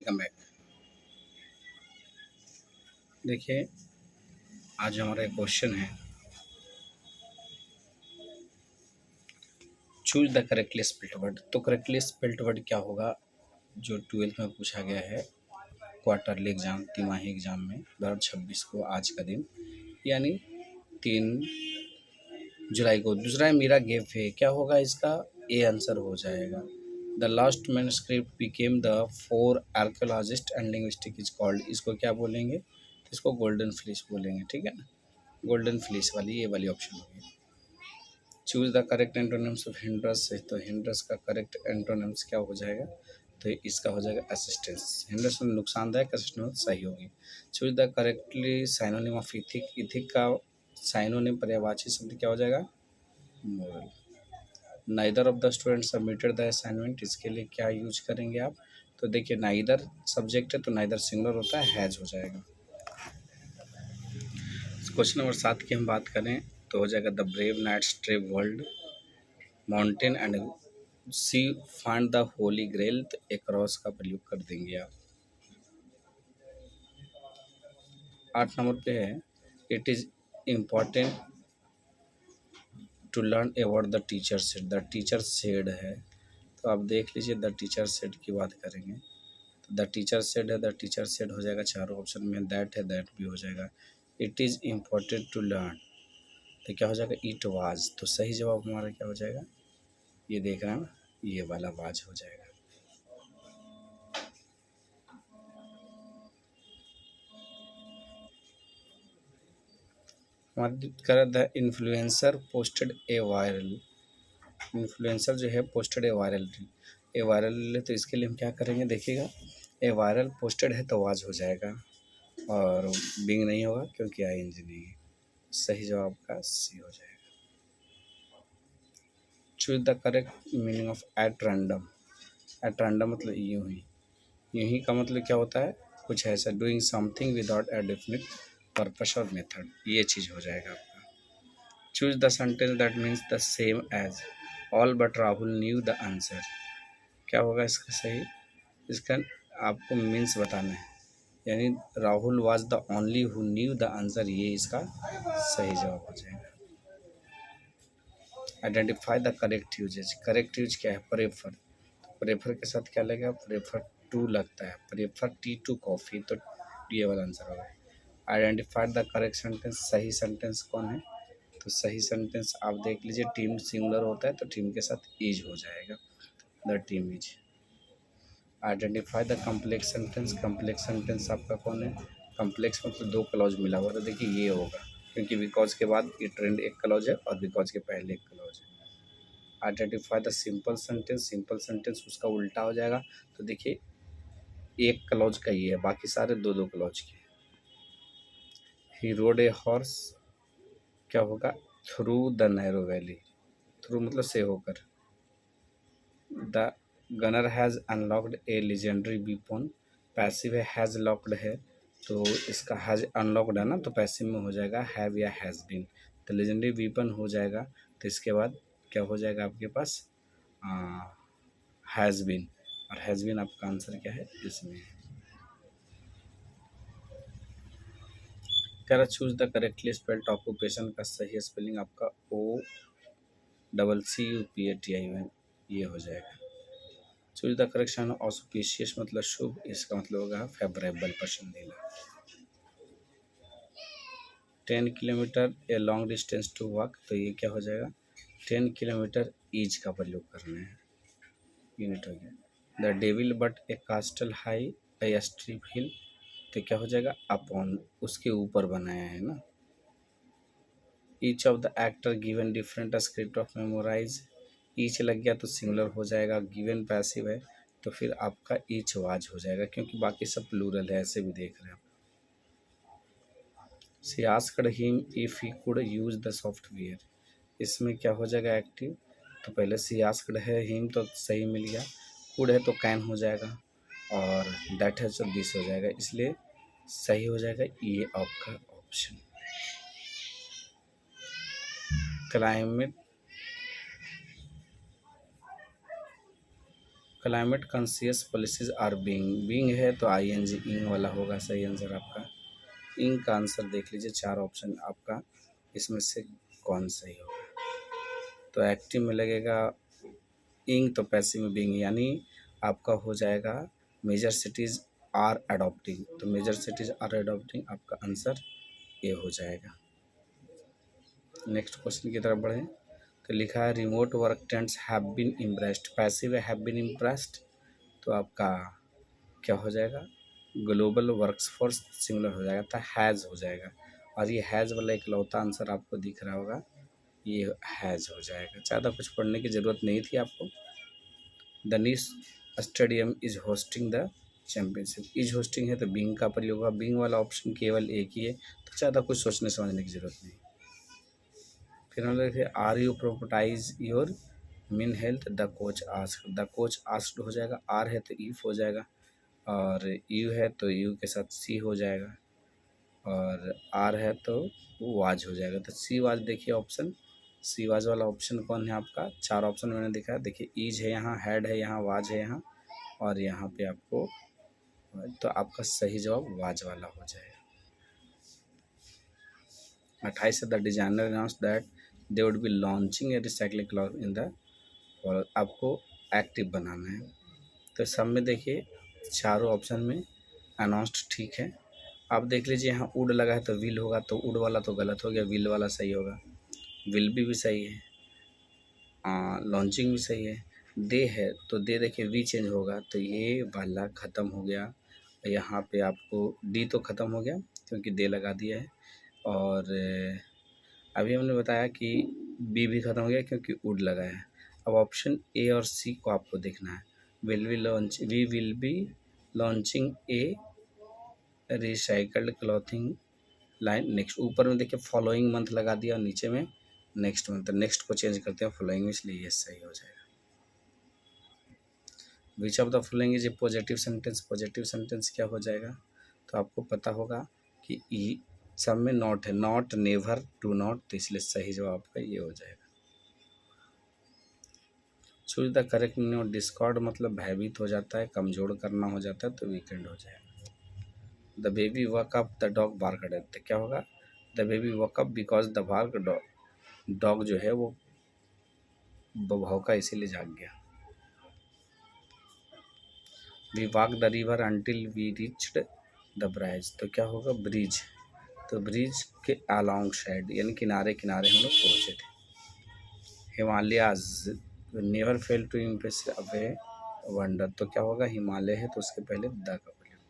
Welcome back. देखिए, आज हमारा एक क्वेश्चन है, choose the correctly spelled word. तो करेक्टली स्पेल्ड वर्ड क्या होगा, जो 12th में पूछा गया है क्वार्टरली एग्जाम, तिमाही एग्जाम में 2026 को, आज का दिन यानी 3 जुलाई को। दूसरा है मीरा गेव है, क्या होगा इसका, ए आंसर हो जाएगा। The last manuscript became the four archaeologist and linguistic is called, इसको क्या बोलेंगे, इसको गोल्डन फ्लिश बोलेंगे, ठीक है ना। गोल्डन फ्लिश वाली ये वाली ऑप्शन होगी। Choose the correct antonyms of hinders है, तो हिंड्रस का करेक्ट एंटोनिम्स क्या हो जाएगा, तो इसका हो जाएगा असिस्टेंस। हिंड्रस में नुकसानदायक, असिस्टेंस सही होगी। Choose the correctly synonym of ethic, ethic का साइनोनिम पर्यायवाची शब्द क्या हो जाएगा, moral. Neither of the student submitted the assignment, इसके लिए क्या यूज करेंगे आप, तो देखिए नाइदर सब्जेक्ट है तो नाइदर सिंगुलर होता है, हैज हो जाएगा। क्वेश्चन नंबर 7 की हम बात करें तो हो जाएगा the brave knights travelled mountain and sea find the holy grail, तो एक क्रॉस का प्रयोग कर देंगे आप। 8 नंबर पे है, it is important to learn about the teacher said, the teacher said है, तो आप देख लीजिए द टीचर सेड की बात करेंगे तो द टीचर सेड है, द टीचर सेड हो जाएगा चारों ऑप्शन में। दैट है, दैट भी हो जाएगा। It is important to learn, तो क्या हो जाएगा, इट वाज, तो सही जवाब हमारा क्या हो जाएगा, ये देख रहे हैं ना, ये वाला वाज हो जाएगा। हमारी कर the influencer posted A viral, influencer जो है पोस्टेड ए वायरल, तो इसके लिए हम क्या करेंगे, देखिएगा ए वायरल पोस्टेड है तो वाज हो जाएगा, और बिंग नहीं होगा क्योंकि आई एन जी नहीं है। सही जवाब का सी हो जाएगा। Choose the correct meaning of at random, at random मतलब यूं ही का मतलब क्या होता है, कुछ ऐसा, doing something without a definite purpose और मेथड, ये चीज़ हो जाएगा आपका। Choose the sentence that means the same as all but Rahul knew the answer, क्या होगा इसका सही, इसका आपको मीन्स बताना है, यानी Rahul was the only who knew the answer, ये इसका सही जवाब हो जाएगा। Identify the correct usages, correct use क्या है, प्रेफर, प्रेफर के साथ क्या लगेगा, प्रेफर टू लगता है, प्रेफर टी टू कॉफ़ी, तो ये वाला आंसर होगा। आइडेंटिफाई द करेक्ट सेंटेंस, सही सेंटेंस कौन है, तो सही सेंटेंस आप देख लीजिए, टीम सिंगुलर होता है तो टीम के साथ इज हो जाएगा, the team is. Identify the complex sentence, complex sentence आपका कौन है, कम्प्लेक्स मतलब दो क्लॉज मिला हुआ, तो देखिए ये होगा, क्योंकि बिकॉज के बाद ये ट्रेंड एक क्लॉज है और बिकॉज के पहले एक क्लॉज है। Identify the simple sentence, simple sentence उसका उल्टा हो जाएगा, तो देखिए एक क्लॉज का ही है, बाकी सारे दो दो क्लॉज के। ही रोड ए हॉर्स, क्या होगा, through the narrow valley, through मतलब से होकर। The gunner has unlocked A legendary weapon, passive है, हैज़ लॉक्ड है, तो इसका हैज़ अनलॉक्ड है ना, तो पैसिव में हो जाएगा हैव या हैज़ बीन, तो लेजेंडरी वीपन हो जाएगा, तो इसके बाद क्या हो जाएगा आपके पास, हैज़ बीन, और हैज़ बीन आपका आंसर क्या है इसमें। कह रहा choose the correctly spelled occupation, का सही स्पेलिंग आपका OCCUPATION, ये हो जाएगा। चूज द करेक्शन ऑस्पिशियस मतलब शुभ, इसका मतलब होगा फेवरेबल, पसंदीदा। 10 kilometre a long distance to walk, तो ये क्या हो जाएगा, 10 किलोमीटर ईच का प्रयोग करना है, यूनिट हो गया। The devil but a castle high a steep hill, तो क्या हो जाएगा, अपॉन, उसके ऊपर बनाया है ना। Each of the actor given different script of memorise, each लग गया तो सिंगुलर हो जाएगा, गिवन पैसिव है तो फिर आपका ईच वाज हो जाएगा, क्योंकि बाकी सब प्लूरल है, ऐसे भी देख रहे हैं आप। She asked him if he could use the software, इसमें क्या हो जाएगा एक्टिव, तो पहले शी आस्क्ड है, हिम तो सही मिल गया, कुड है तो कैन हो जाएगा, और दैट है तो दिस हो जाएगा, इसलिए सही हो जाएगा ये आपका option. Climate climate conscious policies are being है तो आई एन जी इंग वाला होगा सही आंसर आपका। इंग का आंसर देख लीजिए, चार ऑप्शन आपका इसमें से कौन सही होगा। तो एक्टिव में लगेगा इंग, तो पैसिव में बीइंग, यानी आपका हो जाएगा मेजर सिटीज़ आर अडॉप्टिंग, तो मेजर सिटीज़ आर अडॉप्टिंग आपका आंसर ए हो जाएगा। नेक्स्ट क्वेश्चन की तरफ बढ़ें तो लिखा है remote work trends have been impressed, passive have been impressed, तो आपका क्या हो जाएगा, ग्लोबल वर्कफोर्स सिमिलर हो जाएगा, तो हैज़ हो जाएगा। और ये हैज़ वाला इकलौता आंसर आपको दिख रहा होगा, ये हैज़ हो जाएगा। ज़्यादा कुछ पढ़ने की ज़रूरत नहीं थी आपको। The Nice stadium is hosting the championship, is hosting है तो बीइंग का प्रयोग होगा, बीइंग वाला ऑप्शन केवल एक ही है, तो ज़्यादा कुछ सोचने समझने की ज़रूरत नहीं। फिर हम लिखे are you prioritise your mean health, the coach asked, the coach asked हो जाएगा, आर है तो ईफ हो जाएगा, और यू है तो यू के साथ सी हो जाएगा, और आर है तो वाज हो जाएगा। तो सी वाज देखिए ऑप्शन, सी वाज वाला ऑप्शन कौन है आपका, चार ऑप्शन मैंने दिखाया, देखिए ईज है यहाँ, हैड है यहाँ, वाज है यहाँ, और यहाँ पे आपको, तो आपका सही जवाब वाज वाला हो जाएगा। 28 the designer announce that they would be launching A recycling cloth in the, और आपको एक्टिव बनाना है। तो सब में देखिए चारों ऑप्शन में अनाउंस्ड ठीक है। आप देख लीजिए यहाँ वुड लगा है तो विल होगा, तो वुड वाला तो गलत हो गया, विल वाला सही होगा। विल भी सही है, लॉन्चिंग भी सही है। दे है तो दे देखिए वी चेंज होगा, तो ये वाला ख़त्म हो गया। यहाँ पे आपको डी तो ख़त्म हो गया क्योंकि दे लगा दिया है, और अभी हमने बताया कि बी भी ख़त्म हो गया क्योंकि वुड लगा है। अब ऑप्शन ए और सी को आपको देखना है। We will be launching a recycled clothing line next, ऊपर में देखिए फॉलोइंग मंथ लगा दिया और नीचे में नेक्स्ट मंथ, नेक्स्ट को चेंज करते हैं फॉलोइंग में, इसलिए ये सही हो जाएगा। विच of the following is a positive sentence, positive sentence क्या हो जाएगा, तो आपको पता होगा कि ई सब में नॉट है, नॉट, नेवर, डू नॉट, तो इसलिए सही जवाब आपका ये हो जाएगा। Choose the correct meaning of Discord, मतलब भयभीत हो जाता है, कमजोर करना हो जाता है, तो वीकेंड हो जाएगा। The baby woke up the dog barked, तो क्या होगा, the baby woke up because the bark dog जो है वो भौंका इसीलिए जाग गया। We walk the river until we reached the bridge, तो क्या होगा, ब्रिज, तो ब्रिज के अलॉन्ग साइड यानी किनारे किनारे हम लोग पहुँचे थे। Himalayas never fail to impress away wonder, तो क्या होगा, हिमालय है तो उसके पहले द का प्रयोग।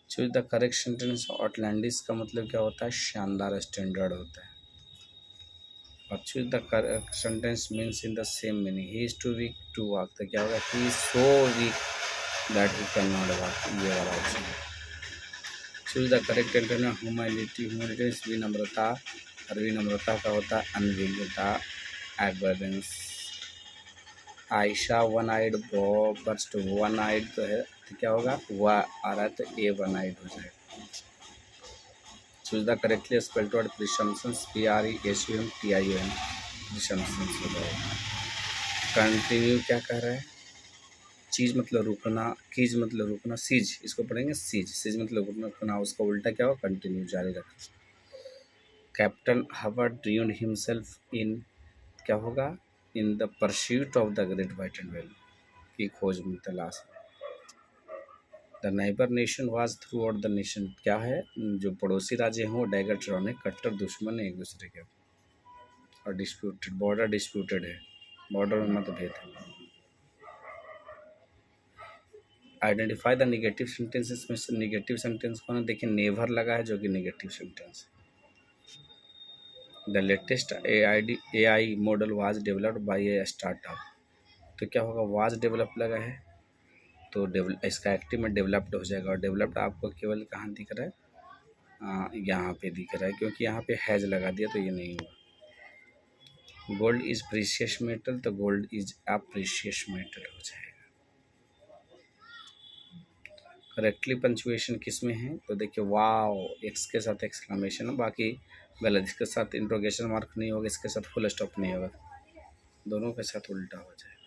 Choose the correct sentence, outlandish का मतलब क्या होता है, शानदार, स्टैंडर्ड होता है। और choose the correct sentence means in the same meaning, he is too weak to walk, तो क्या होगा, he is so weak that he can not walk, ये वाला ऑप्शन है। Choose the correct antonym, humanity, humanity विनम्रता, और विनम्रता का होता है अनभिज्ञता, एबरेंस। आयशा one eyed burst, one eyed तो है तो क्या होगा, वा आ रहा है तो ए वन आइड हो जाएगा। Choose the correctly spelled word presumptions, PRESUMPTION, presumptions हो जाएगा। कंटिन्यू क्या कह रहा है, चीज़ मतलब रुकना, कीज मतलब रुकना, सीज इसको पढ़ेंगे सीज, सीज मतलब रुकना, उसका उल्टा क्या होगा, कंटिन्यू, जारी रखना। Captain Howard dreamed himself in, क्या होगा, in the pursuit of the great white and well, की खोज में, तलाश में। The neighbour nation was through out the nation, क्या है, जो पड़ोसी राज्य हैं वो डैगर चलाने कट्टर दुश्मन है एक दूसरे के। और डिस्प्यूटेड, बॉर्डर डिस्प्यूटेड है, बॉर्डर में मतभेद है। आइडेंटिफाई द निगेटिव सेंटेंसेस, में से निगेटिव सेंटेंस कौन है, देखिए नेवर लगा है जो कि निगेटिव सेंटेंस है। The latest AI model was developed by a startup, तो क्या होगा, वाज डेवलप लगा है तो इसका एक्टिव में डेवलप्ड हो जाएगा, और डेवलप्ड आपको केवल कहाँ दिख रहा है, यहाँ पे दिख रहा है क्योंकि यहाँ पे हैज लगा दिया तो ये नहीं होगा। गोल्ड इज प्रीशियस मेटल, तो gold is a precious metal हो जाएगा। करेक्टली पंचुएशन किस में है, तो देखिए वाओ एक्स के साथ एक्सक्लेमेशन है, बाकी गलत, इसके साथ इंट्रोगेशन मार्क नहीं होगा, इसके साथ फुल स्टॉप नहीं होगा, दोनों के साथ उल्टा हो जाएगा।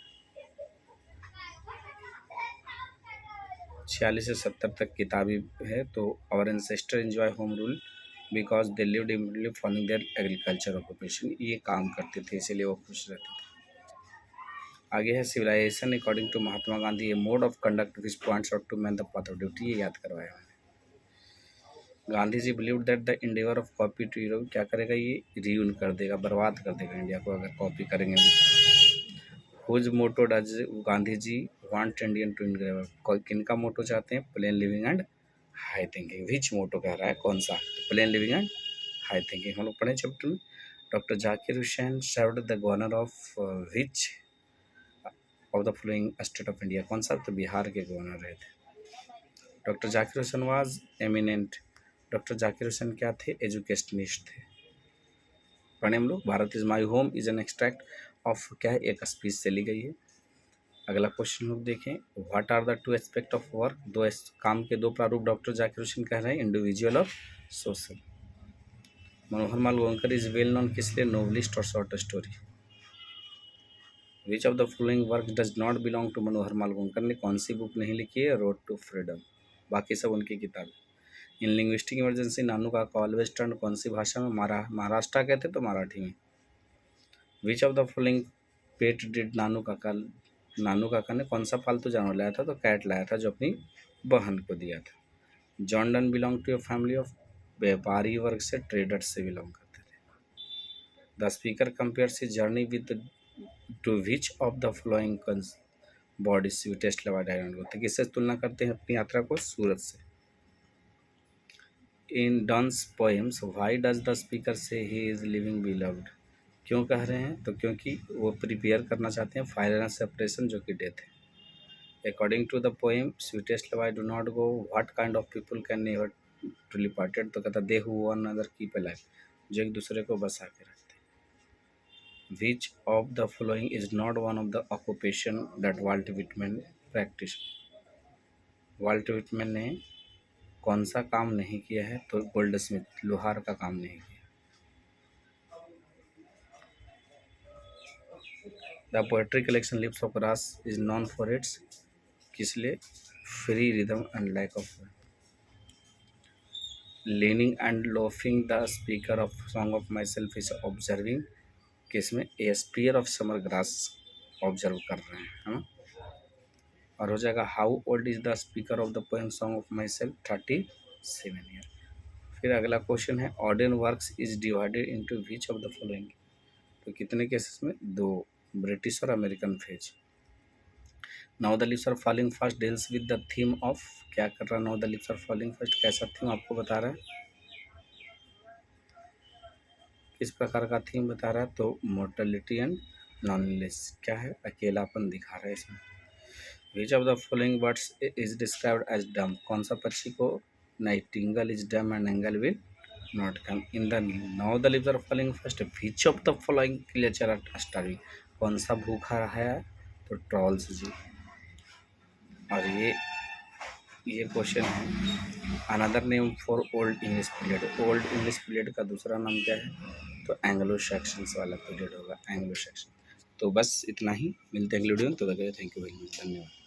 46 से 70 तक किताबी है। तो our ancestor enjoy home rule because they lived immediately following their agriculture occupation, ये काम करते थे इसीलिए वो खुश रहते थे। आगे है civilisation according to Mahatma Gandhi a mode of conduct which points out to man the path of duty, ये याद करवाया मैंने। Gandhi ji believe that the endeavour of copy to Europe, क्या करेगा ये रीयून कर देगा, बर्बाद कर देगा इंडिया को अगर कॉपी करेंगे। Whose motto does Gandhi ji want Indian to engrave, किनका मोटो चाहते हैं, plain living and high thinking. Which motto कह रहा है, कौन सा, plain living and high thinking हम लोग पढ़े चैप्टर में। Doctor Zakir Hussain served the governor of which of the following state of India, कौन सा, तो बिहार के गवर्नर रहे थे। Doctor Zakir Hussain was eminent, doctor Zakir Hussain क्या थे, एजुकेशनिस्ट थे। पढ़े हम लोग, Bharat is my home is an extract of, क्या है, एक स्पीच से ली गई है। अगला क्वेश्चन लोग देखें, what are the two aspect of work, काम के दो प्रारूप डॉक्टर जाकिर हुसैन कह रहे हैं, इंडिविजुअल और social. Manohar Malgonkar is well known किस लिए, नोवेलिस्ट और short story. Which of the following work does not belong to Manohar Malgonkar ने कौन सी बुक नहीं लिखी है, रोड टू फ्रीडम, बाकी सब उनकी किताब। इन लिंग्विस्टिक इमरजेंसी नानू काका ऑलवेज टर्न कौन सी भाषा में, महाराष्ट्र कहते तो मराठी में। Which of the following pet did Nanu Kaka ने कौन सा पालतू जानवर लाया था, तो कैट लाया था जो अपनी बहन को दिया था। John Donne belong to a family of, व्यापारी वर्ग से, ट्रेडर्स से बिलोंग करते थे। The speaker compares his journey with to which of the following bodies you test lava direct होते, किससे तुलना करते हैं अपनी यात्रा को, सूरत से। In Donne's poems why does the speaker say he is living beloved, क्यों कह रहे हैं, तो क्योंकि वो प्रिपेयर करना चाहते हैं फायर एंड सेपरेशन जो कि डेथ है। According to the poem sweetest love I do not go, what kind of people can never truly parted, तो कहता they who one other keep alive, जो एक दूसरे को बसा के रखते हैं। Which of the following is not one of the occupation that Walt Whitman practice, Walt Whitman ने कौन सा काम नहीं किया है, तो गोल्ड स्मिथ, लोहार का काम नहीं किया। The poetry collection leaves of grass is known for its, किस लिए, free rhythm and lack of leaning and loafing, the speaker of song of myself is observing, किस में, a spear of summer grass observe कर रहे हैं, है ना। और हो जाएगा how old is the speaker of the poem song of myself, 37 year. फिर अगला क्वेश्चन है, ऑर्डिन works is divided into which of the following, तो कितने केसेस में, 2, ब्रिटिश और American phase. Now the lips are falling fast deals with the theme of, क्या कर रहा है, now the lips are falling fast कैसा थीम आपको बता रहा है, किस प्रकार का थीम बता रहा है, तो मोर्टेलिटी एंड लॉनलीनेस, क्या है, अकेलापन दिखा रहा है इसमें। Which of the following birds is described as dumb, कौन सा पक्षी को, nightingale is dumb and angle will not come in the, now the lips are falling fast, which of the following creature are starving, कौन सा भूखा है, तो trolls जी। और ये क्वेश्चन है, another name for old English period, old English period का दूसरा नाम क्या है, तो एंग्लो सेक्शंस वाला पीरियड होगा, एंग्लो सेक्शन। तो बस इतना ही, मिलते हैं अगले वीडियो में, तो थैंक यू वेरी मच, धन्यवाद।